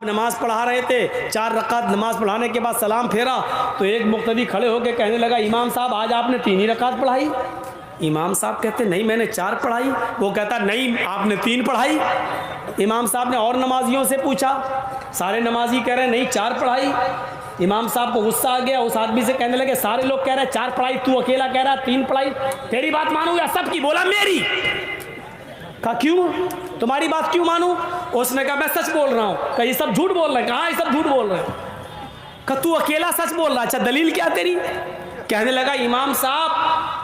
نماز پڑھا رہے تھے، 4 رکعت نماز پڑھانے کے بعد سلام پھیرا تو ایک مقتدی کھڑے ہو کے کہنے لگا امام صاحب آج آپ نے 3 ہی رکعت پڑھائی؟ امام صاحب کہتے نہیں میں نے 4 پڑھائی۔ وہ کہتا نہیں آپ نے 3 پڑھائی۔ امام صاحب نے اور نمازیوں سے پوچھا، سارے نمازی کہہ رہے ہیں نہیں 4 پڑھائی۔ امام صاحب کو غصہ آ گیا، اس آدمی سے کہنے لگے سارے لوگ کہہ رہے ہیں 4 پڑھائی، تو اکیلا کہہ رہا 3 پڑھائی، تیری بات مانوں یا سب کی؟ بولا میری۔ کہا کیوں؟ تمہاری بات کیوں مانوں؟ اس نے کہا میں سچ بول رہا ہوں۔ کہا یہ سب جھوٹ بول رہے ہیں؟ کہا یہ سب جھوٹ بول رہے ہیں۔ کہا تو اکیلا سچ بول رہا؟ اچھا دلیل کیا تیری؟ کہنے لگا امام صاحب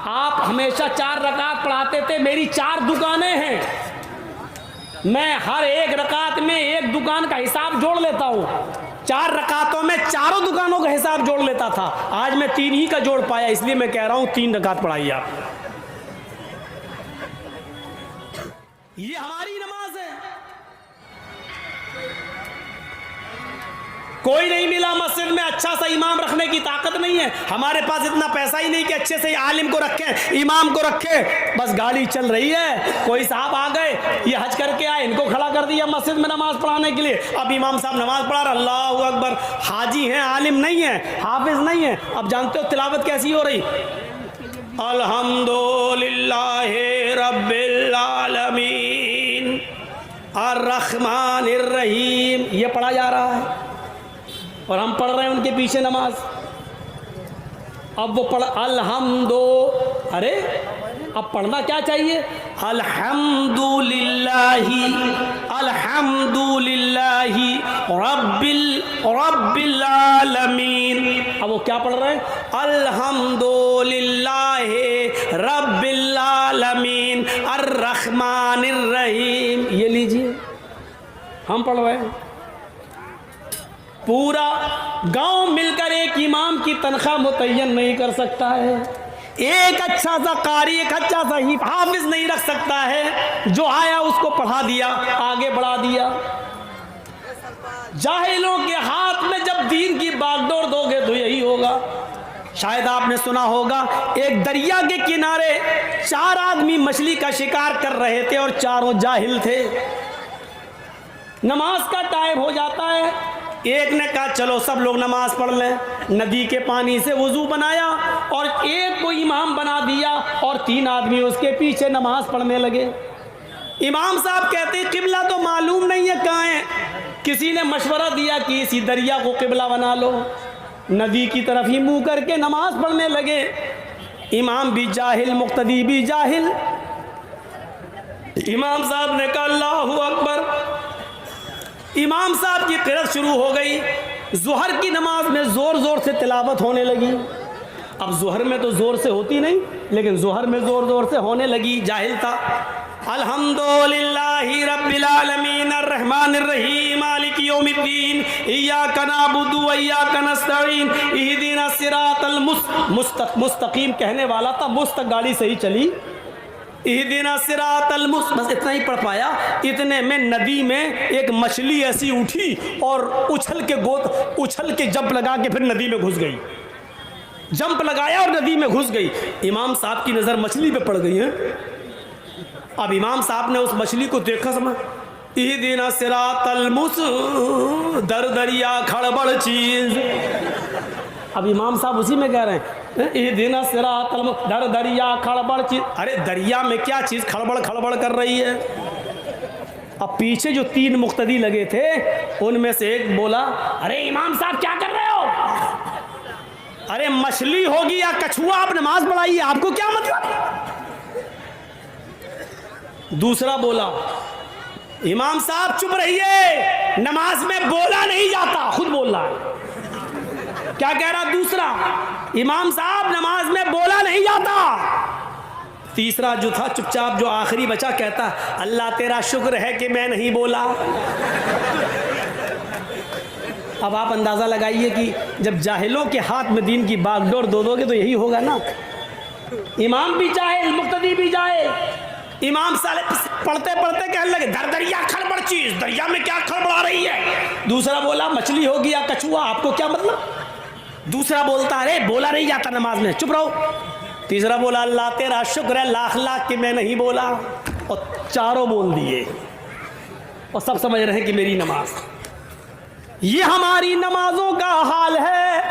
آپ ہمیشہ 4 رکعت پڑھاتے تھے، میری 4 دکانیں ہیں، میں ہر ایک رکعت میں ایک دکان کا حساب جوڑ لیتا ہوں، 4 رکعتوں میں چاروں دکانوں کا حساب جوڑ لیتا تھا، آج میں 3 ہی کا جوڑ پایا، اس لیے میں کہہ رہا ہوں 3 رکعت پڑھائیے آپ۔ یہ ہماری نماز ہے۔ کوئی نہیں ملا مسجد میں اچھا سا امام رکھنے کی طاقت نہیں ہے، ہمارے پاس اتنا پیسہ ہی نہیں کہ اچھے سے عالم کو رکھیں، امام کو رکھیں، بس گاڑی چل رہی ہے۔ کوئی صاحب آ گئے، یہ حج کر کے آئے، ان کو کھڑا کر دیا مسجد میں نماز پڑھانے کے لیے، اب امام صاحب نماز پڑھا رہا، اللہ اکبر، حاجی ہیں عالم نہیں ہیں، حافظ نہیں ہیں، اب جانتے ہو تلاوت کیسی ہو رہی؟ الحمدللہ رب العالمین الرحمن الرحیم، یہ پڑھا جا رہا ہے اور ہم پڑھ رہے ہیں ان کے پیچھے نماز۔ اب وہ پڑھ ارے اب پڑھنا کیا چاہیے؟ الحمدللہ رب العالمین۔ اب وہ کیا پڑھ رہے ہیں؟ الحمدللہ رب العالمین الرحمن الرحیم۔ یہ لیجئے ہم پڑھ رہے ہیں۔ پورا گاؤں مل کر ایک امام کی تنخواہ متعین نہیں کر سکتا ہے، ایک اچھا سا قاری، ایک اچھا سا حافظ نہیں رکھ سکتا ہے، جو آیا اس کو پڑھا دیا، آگے بڑھا دیا۔ جاہلوں کے ہاتھ میں جب دین کی باغ ڈور دو گے تو یہی ہوگا۔ شاید آپ نے سنا ہوگا ایک دریا کے کنارے 4 آدمی مچھلی کا شکار کر رہے تھے اور چاروں جاہل تھے۔ نماز کا ٹائم ہو جاتا ہے، ایک نے کہا چلو سب لوگ نماز پڑھ لیں، ندی کے پانی سے وضو بنایا اور ایک کو امام بنا دیا اور 3 آدمی اس کے پیچھے نماز پڑھنے لگے۔ امام صاحب کہتے ہیں قبلہ تو معلوم نہیں ہے کہاں ہے، کسی نے مشورہ دیا کہ اسی دریا کو قبلہ بنا لو، ندی کی طرف ہی منہ کر کے نماز پڑھنے لگے۔ امام بھی جاہل، مقتدی بھی جاہل۔ امام صاحب نے کہا اللہ اکبر، امام صاحب کی قرأت شروع ہو گئی، ظہر کی نماز میں زور زور سے تلاوت ہونے لگی۔ اب ظہر میں تو زور سے ہوتی نہیں، لیکن ظہر میں زور زور سے ہونے لگی، جاہل تھا۔ الحمدللہ رب العالمین الرحمن الرحیم مالک یوم الدین ایاک نعبد و ایاک نستعین اہدنا الصراط مستقیم کہنے والا تھا، مستق گاڑی صحیح چلی، اہدنا الصراط بس اتنا ہی پڑھ پایا۔ اتنے میں ندی میں ایک مچھلی ایسی اٹھی اور اچھل کے جمپ لگا کے پھر ندی میں گھس گئی، جمپ لگایا اور ندی میں گھس گئی۔ امام صاحب کی نظر مچھلی پہ پڑ گئی ہے۔ اب امام صاحب نے اس مچھلی کو دیکھا، سمجھ اہدنا الصراط در دریا کھڑبڑ چیز۔ اب امام صاحب اسی میں کہہ رہے ہیں اہدنا الصراط در دریا کھڑبڑ چیز۔ ارے دریا میں کیا چیز کھڑبڑ کھڑبڑ کر رہی ہے؟ اب پیچھے جو 3 مقتدی لگے تھے ان میں سے ایک بولا ارے امام صاحب کیا کر رہے ہو؟ ارے مچھلی ہوگی یا کچھوا، آپ نماز پڑھائی ہے، آپ کو کیا مطلب؟ دوسرا بولا امام صاحب چپ رہیے، نماز میں بولا نہیں جاتا، خود بول رہا ہے۔ کیا کہہ رہا دوسرا؟ امام صاحب نماز میں بولا نہیں جاتا۔ تیسرا جو تھا چپ چاپ، جو آخری بچا، کہتا اللہ تیرا شکر ہے کہ میں نہیں بولا۔ اب آپ اندازہ لگائیے کہ جب جاہلوں کے ہاتھ میں دین کی باغ ڈور دو گے تو یہی ہوگا نا۔ امام بھی جاہل، مقتدی بھی جاہل۔ امام صاحب پڑھتے پڑھتے کہنے لگے در دریا کھڑبڑ چیز، دریا میں کیا کھڑبڑا رہی ہے؟ دوسرا بولا مچھلی ہوگی یا کچھوا، آپ کو کیا مطلب؟ دوسرا بولتا ارے بولا نہیں جاتا نماز میں، چپ رہو۔ تیسرا بولا اللہ تیرا شکر ہے لاکھ لاکھ کہ میں نہیں بولا، اور چاروں بول دیے اور سب سمجھ رہے ہیں کہ میری نماز۔ یہ ہماری نمازوں کا حال ہے۔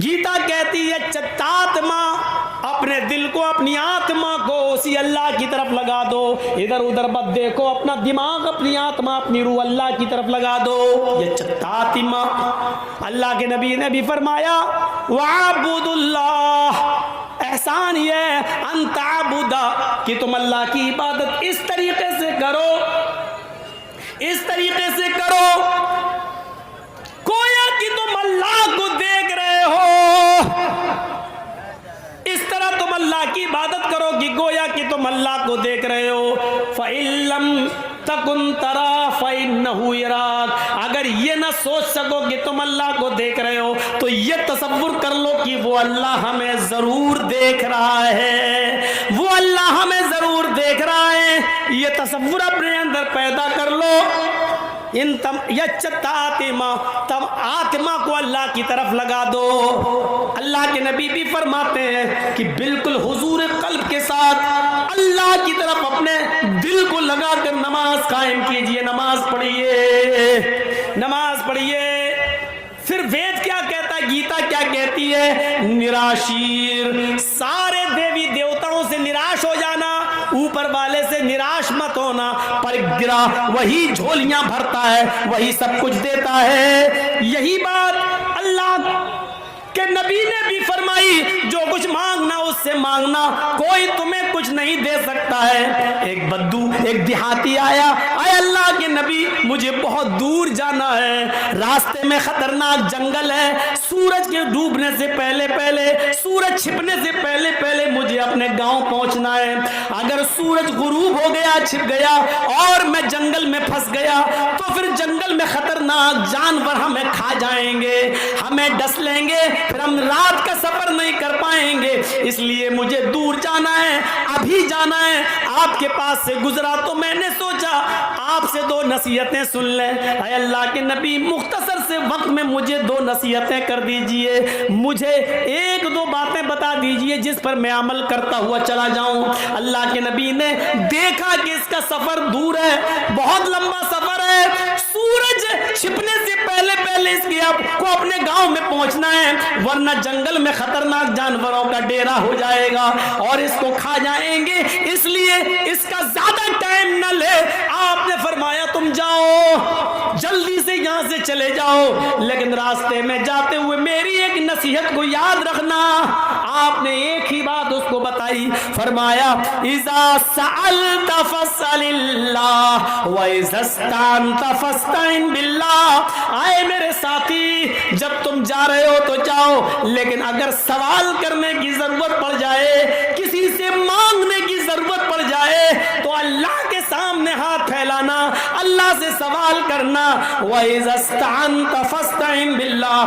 گیتا کہتی ہے چتاتما، اپنے دل کو اپنی آتما کو اسی اللہ کی طرف لگا دو، ادھر ادھر مت دیکھو، اپنا دماغ اپنی آتما اپنی روح اللہ کی طرف لگا دو، یہ چتاتما۔ اللہ کے نبی نے بھی فرمایا وَعَبُدُ اللَّهِ، احسان یہ ہے ان تعبد، کہ تم اللہ کی عبادت اس طریقے سے کرو، اس طریقے سے کرو گویا کہ تم اللہ کو دیکھ رہے ہو، اس طرح تم اللہ کی عبادت کرو کہ گویا کہ تم اللہ کو دیکھ رہے ہو۔ فَإِن لَّمْ تَكُن تَرَى فَإِنَّهُ يَرَاكَ، اگر یہ نہ سوچ سکو کہ تم اللہ کو دیکھ رہے ہو تو یہ تصور کر لو کہ وہ اللہ ہمیں ضرور دیکھ رہا ہے، وہ اللہ ہمیں ضرور دیکھ رہا ہے، یہ تصور اپنے اندر پیدا کر لو۔ ان تم یچتاتما، تم آتما کو اللہ کی طرف لگا دو۔ اللہ کے نبی بھی فرماتے ہیں کہ بالکل حضور قلب کے ساتھ اللہ کی طرف اپنے دل کو لگا کر نماز قائم کیجئے، نماز پڑھیے، نماز پڑھیے۔ پھر وید کیا کہتا ہے، گیتا کیا کہتی ہے، نراشیر، سارے دیوی دیوتاؤں سے نراش ہو جانا، اوپر والے سے نراش مت ہونا، پر گرا وہی جھولیاں بھرتا ہے، وہی سب کچھ دیتا ہے۔ یہی بات اللہ کہ نبی نے بھی فرمائی جو کچھ مانگنا اس سے مانگنا، کوئی تمہیں کچھ نہیں دے سکتا ہے۔ ایک بدو، ایک دیہاتی آیا، اے اللہ کے نبی مجھے بہت دور جانا ہے، راستے میں خطرناک جنگل ہے، سورج کے ڈوبنے سے پہلے پہلے، سورج چھپنے سے پہلے پہلے مجھے اپنے گاؤں پہنچنا ہے، اگر سورج غروب ہو گیا، چھپ گیا اور میں جنگل میں پھنس گیا تو پھر جنگل میں خطرناک جانور ہمیں کھا جائیں گے، ہمیں ڈس لیں گے، پھر ہم رات کا سفر نہیں کر پائیں گے، اس لیے مجھے دور جانا ہے، ابھی جانا ہے۔ آپ کے پاس سے گزرا تو میں نے سوچا آپ سے دو نصیحتیں سن لیں۔ اے اللہ کے نبی مختصر سے وقت میں مجھے دو نصیحتیں کر دیجئے، مجھے ایک دو باتیں بتا دیجئے جس پر میں عمل کرتا ہوا چلا جاؤں۔ اللہ کے نبی نے دیکھا کہ اس کا سفر دور ہے، بہت لمبا سفر ہے، سورج چھپنے سے پہلے پہلے اس کے کو اپنے گاؤں میں پہنچنا ہے، ورنہ جنگل میں خطرناک جانوروں کا ڈیرا ہو جائے گا اور اس کو کھا جائیں گے، اس لیے اس کا زیادہ ٹائم نہ لے۔ آپ نے فرمایا تم جاؤ، جلدی سے یہاں سے چلے جاؤ، لیکن راستے میں جاتے ہوئے میری ایک نصیحت کو یاد رکھنا۔ آپ نے ایک ہی بات اس کو بتائی، فرمایا اذا سألت فاسأل اللہ واذا استعنت فاستعن باللہ۔ آئے میرے ساتھی، جب تم جا رہے ہو تو جاؤ، لیکن اگر سوال کرنے کی ضرورت پڑ جائے، کسی سے مانگنے کی ضرورت پڑ جائے تو اللہ کے سامنے ہاتھ پھیلانا، اللہ سے سوال کرنا۔ وَإِذَا اسْتَعَنْتَ فَاسْتَعِنْ بِاللَّهِ،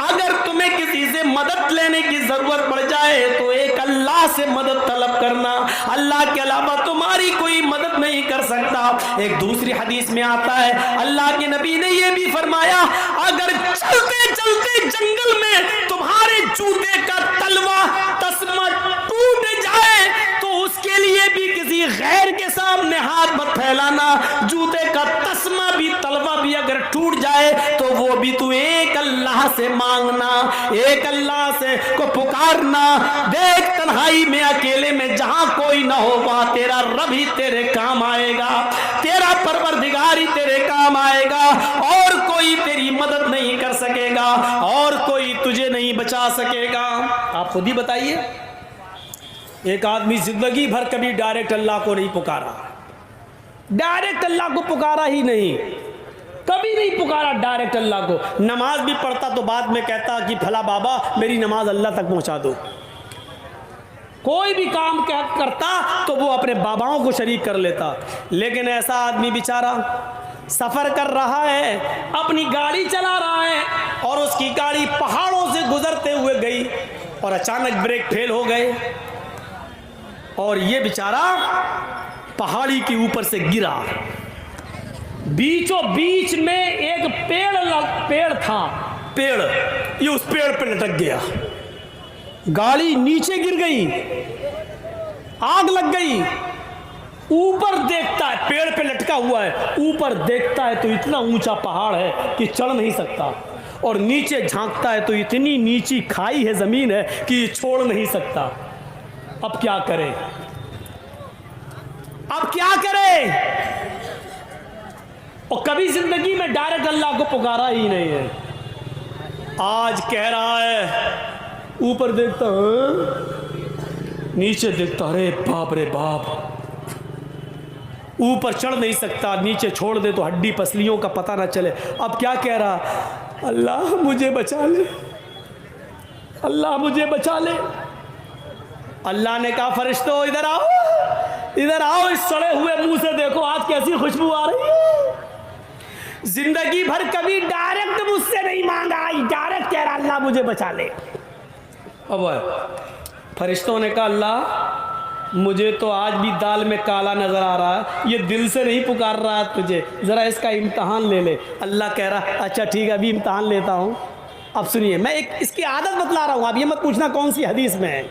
اگر تمہیں کسی سے مدد لینے کی ضرورت پڑ جائے تو ایک اللہ سے مدد طلب کرنا، اللہ کے علاوہ تمہاری کوئی مدد نہیں کر سکتا۔ ایک دوسری حدیث میں آتا ہے اللہ کے نبی نے یہ بھی فرمایا اگر چلتے چلتے جنگل میں تمہارے جوتے کا تلوا تسمہ ٹوٹ جائے تو اس کے لیے بھی کسی غیر کے سامنے ہاتھ مت پھیلانا، جوتے کا تسمہ بھی تلوا بھی اگر ٹوٹ جائے تو وہ بھی تو ایک اللہ سے مانگنا، ایک اللہ سے کو پکارنا۔ دیکھ تنہائی میں اکیلے میں جہاں کوئی نہ ہو وہاں تیرا رب ہی تیرے کام آئے گا، تیرا پروردگار ہی تیرے کام آئے گا، اور کوئی تیری مدد نہیں کر سکے گا اور کوئی تجھے نہیں بچا سکے گا۔ آپ خود ہی بتائیے، ایک آدمی زندگی بھر کبھی ڈائریکٹ اللہ کو نہیں پکارا، ڈائریکٹ اللہ کو پکارا ہی نہیں، کبھی نہیں پکارا ڈائریکٹ اللہ کو۔ نماز بھی پڑھتا تو بعد میں کہتا کہ بھلا بابا میری نماز اللہ تک پہنچا دو۔ کوئی بھی کام کرتا تو وہ اپنے باباؤں کو شریک کر لیتا، لیکن ایسا آدمی بیچارہ سفر کر رہا ہے، اپنی گاڑی چلا رہا ہے اور اس کی گاڑی پہاڑوں سے گزرتے ہوئے گئی اور اچانک بریک فیل ہو گئے اور یہ بیچارہ پہاڑی کے اوپر سے گرا۔ بیچوں بیچ میں ایک پیڑ تھا، یہ اس پیڑ پہ لٹک گیا، گاڑی نیچے گر گئی، آگ لگ گئی، اوپر دیکھتا ہے، پیڑ پہ لٹکا ہوا ہے، اوپر دیکھتا ہے تو اتنا اونچا پہاڑ ہے کہ چڑھ نہیں سکتا، اور نیچے جھانکتا ہے تو اتنی نیچی کھائی ہے، زمین ہے کہ یہ چھوڑ نہیں سکتا۔ اب کیا کرے؟ اب کیا کرے؟ اور کبھی زندگی میں ڈائریکٹ اللہ کو پکارا ہی نہیں ہے۔ آج کہہ رہا ہے، اوپر دیکھتا ہے، نیچے دیکھتا، ارے باپ رے باپ، اوپر چڑھ نہیں سکتا، نیچے چھوڑ دے تو ہڈی پسلیوں کا پتہ نہ چلے۔ اب کیا کہہ رہا؟ اللہ مجھے بچا لے، اللہ مجھے بچا لے۔ اللہ نے کہا فرشتوں ادھر آؤ، ادھر آؤ، اس سڑے ہوئے منہ سے دیکھو آج کیسی خوشبو آ رہی ہے۔ زندگی بھر کبھی ڈائریکٹ مجھ سے نہیں مانگا، ڈائریکٹ کہہ رہا اللہ مجھے بچا لے۔ اب فرشتوں نے کہا اللہ مجھے تو آج بھی دال میں کالا نظر آ رہا ہے، یہ دل سے نہیں پکار رہا ہے تجھے، ذرا اس کا امتحان لے لے۔ اللہ کہہ رہا اچھا ٹھیک ہے ابھی امتحان لیتا ہوں۔ اب سنیے، میں ایک اس کی عادت بتلا رہا ہوں، اب یہ مت پوچھنا کون سی حدیث میں ہے،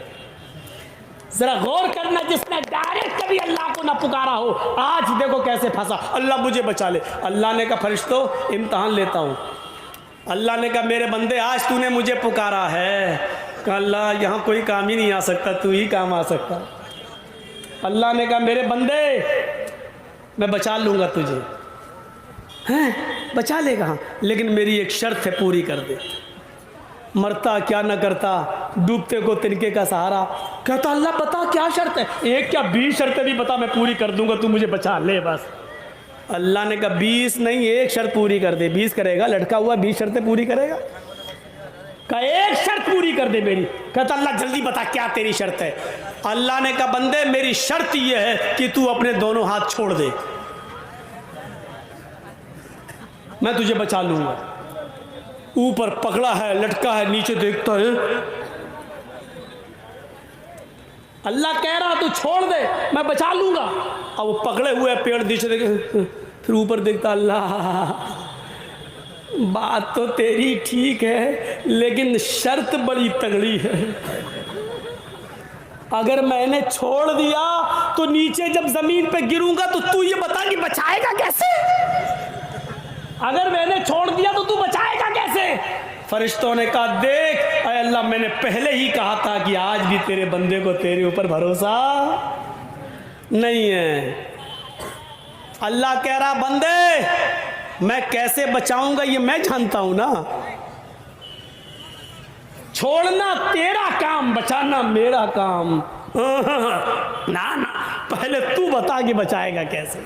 ذرا غور کرنا۔ جس نے ڈائریکٹ کبھی اللہ کو نہ پکارا ہو، آج دیکھو کیسے پھنسا۔ اللہ مجھے بچا لے۔ اللہ نے کہا فرشتوں امتحان لیتا ہوں۔ اللہ نے کہا میرے بندے آج تو نے مجھے پکارا ہے، کہا اللہ یہاں کوئی کام ہی نہیں آ سکتا، تو ہی کام آ سکتا۔ اللہ نے کہا میرے بندے میں بچا لوں گا تجھے، ہیں بچا لے گا، لیکن میری ایک شرط ہے پوری کر دے۔ مرتا کیا نہ کرتا، ڈوبتے کو تنکے کا سہارا۔ کہتا اللہ بتا کیا شرط ہے؟ ایک کیا 20 شرطیں بھی بتا، میں پوری کر دوں گا، تو مجھے بچا لے بس۔ اللہ نے کہا 20 نہیں، ایک شرط پوری کر دے۔ 20 کرے گا؟ لٹکا ہوا 20 شرطیں پوری کرے گا؟ کہا ایک شرط پوری کر دے میری۔ کہتا اللہ جلدی بتا کیا تیری شرط ہے؟ اللہ نے کہا بندے میری شرط یہ ہے کہ تو اپنے دونوں ہاتھ چھوڑ دے، میں تجھے بچا لوں گا۔ اوپر پکڑا ہے، لٹکا ہے، نیچے دیکھتا ہے، اللہ کہہ رہا تو چھوڑ دے میں بچا لوں گا۔ اب وہ پکڑے ہوئے پیڑ نیچے دیکھے، پھر اوپر دیکھتا اللہ بات تو تیری ٹھیک ہے لیکن شرط بڑی تگڑی ہے، اگر میں نے چھوڑ دیا تو نیچے جب زمین پہ گروں گا تو یہ بتا کہ بچائے گا کیسے؟ اگر میں نے چھوڑ دیا تو بچائے گا کیسے؟ فرشتوں نے کہا دیکھ اے اللہ میں نے پہلے ہی کہا تھا کہ آج بھی تیرے بندے کو تیرے اوپر بھروسہ نہیں ہے۔ اللہ کہہ رہا بندے میں کیسے بچاؤں گا یہ میں جانتا ہوں نا، چھوڑنا تیرا کام، بچانا میرا کام۔ نا پہلے تو بتا کہ بچائے گا کیسے۔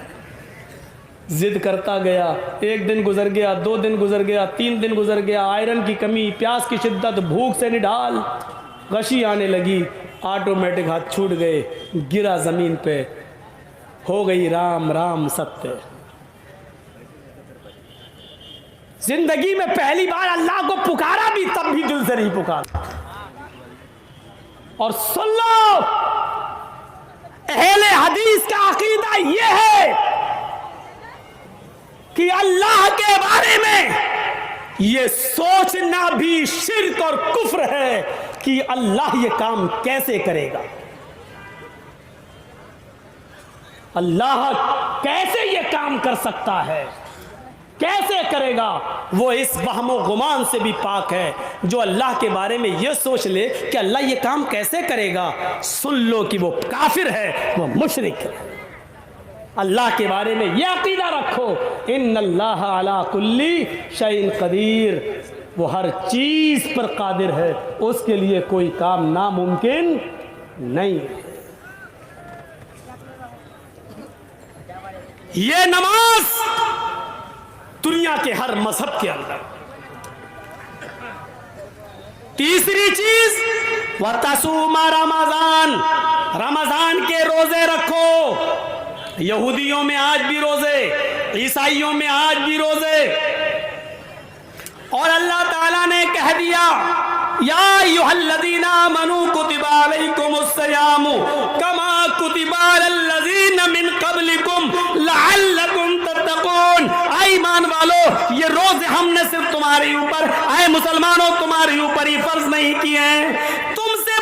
ضد کرتا گیا، ایک دن گزر گیا، 2 دن گزر گیا، 3 دن گزر گیا، آئرن کی کمی، پیاس کی شدت، بھوک سے نڈال، غشی آنے لگی، آٹومیٹک ہاتھ چھوٹ گئے، گرا زمین پہ، ہو گئی رام رام ستیہ۔ زندگی میں پہلی بار اللہ کو پکارا بھی تب بھی دل سے نہیں پکارا۔ اور سن لو اہل حدیث کا عقیدہ یہ ہے کہ اللہ کے بارے میں یہ سوچنا بھی شرک اور کفر ہے کہ اللہ یہ کام کیسے کرے گا، اللہ کیسے یہ کام کر سکتا ہے، کیسے کرے گا۔ وہ اس وہم و گمان سے بھی پاک ہے جو اللہ کے بارے میں یہ سوچ لے کہ اللہ یہ کام کیسے کرے گا، سن لو کہ وہ کافر ہے، وہ مشرک ہے۔ اللہ کے بارے میں یہ عقیدہ رکھو ان اللہ علی کل شیء قدیر، وہ ہر چیز پر قادر ہے، اس کے لیے کوئی کام ناممکن نہیں۔ یہ نماز دنیا کے ہر مذہب کے اندر۔ تیسری چیز وَتَصُومَ رمضان، رمضان کے روزے رکھو۔ یہودیوں میں آج بھی روزے، عیسائیوں میں آج بھی روزے، اور اللہ تعالیٰ نے کہہ دیا یا ایھا الذین آمنوا کتب علیکم الصیام کما کتب علی الذین من قبلکم لعلکم تتقون۔ اے ایمان والو یہ روزے ہم نے صرف تمہارے اوپر، اے مسلمانوں تمہارے اوپر ہی فرض نہیں کیے ہیں، تم سے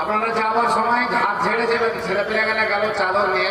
আপনারা যাওয়ার সময় ঘাট ছেড়ে যাবেন, ছেলে পেলে গেলে গেল চাদর নিয়ে